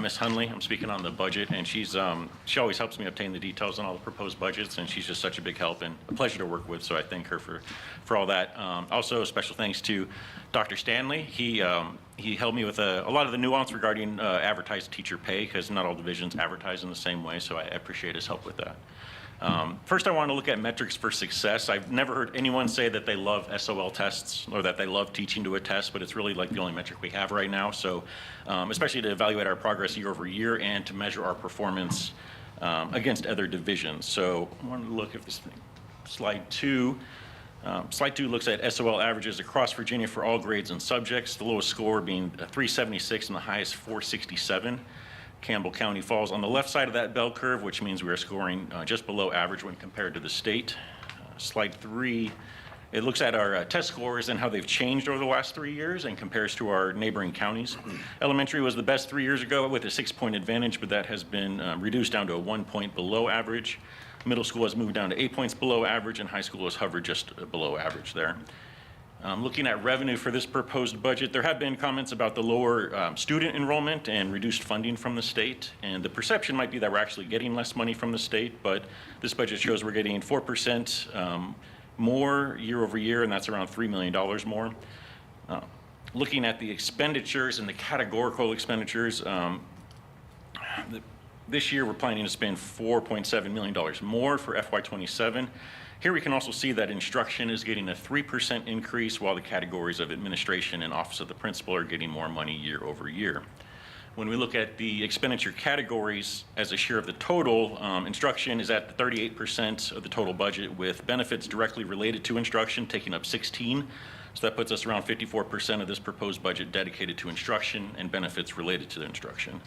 Ms. Hunley. I'm speaking on the budget, and she always helps me obtain the details on all the proposed budgets, and she's just such a big help and a pleasure to work with, so I thank her for all that. Also, special thanks to Dr. Stanley. He helped me with a lot of the nuance regarding advertised teacher pay, because not all divisions advertise in the same way, so I appreciate his help with that. First, I want to look at metrics for success. I've never heard anyone say that they love SOL tests or that they love teaching to a test, but it's really like the only metric we have right now. So especially to evaluate our progress year over year and to measure our performance against other divisions. So I wanted to look at this thing. Slide 2. Slide 2 looks at SOL averages across Virginia for all grades and subjects, the lowest score being 376 and the highest 467. Campbell County falls on the left side of that bell curve, which means we are scoring just below average when compared to the state. Slide 3, it looks at our test scores and how they've changed over the last 3 years and compares to our neighboring counties. Elementary was the best 3 years ago with a 6-point advantage, but that has been reduced down to a 1 point below average. Middle school has moved down to 8 points below average, and high school has hovered just below average there. Looking at revenue for this proposed budget, there have been comments about the lower student enrollment and reduced funding from the state, and the perception might be that we're actually getting less money from the state, but this budget shows we're getting 4% more year over year, and that's around $3 million more. Looking at the expenditures and the categorical expenditures, this year we're planning to spend $4.7 million more for FY27. Here we can also see that instruction is getting a 3% increase, while the categories of administration and office of the principal are getting more money year over year. When we look at the expenditure categories as a share of the total, instruction is at 38% of the total budget, with benefits directly related to instruction taking up 16%. So that puts us around 54% of this proposed budget dedicated to instruction and benefits related to the instruction.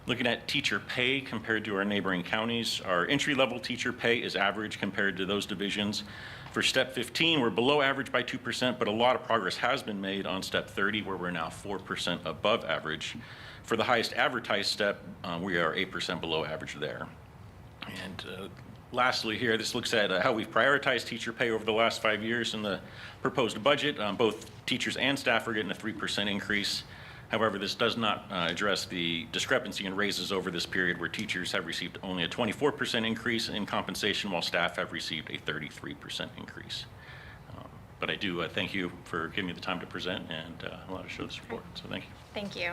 Looking at teacher pay compared to our neighboring counties, our entry-level teacher pay is average compared to those divisions. For step 15, we're below average by 2%, but a lot of progress has been made on step 30, where we're now 4% above average. For the highest advertised step, we are 8% below average there. And lastly here, this looks at how we've prioritized teacher pay over the last 5 years in the proposed budget. Both teachers and staff are getting a 3% increase. However, this does not address the discrepancy in raises over this period, where teachers have received only a 24% increase in compensation, while staff have received a 33% increase. But I do thank you for giving me the time to present and allow to show this report. So thank you. Thank you.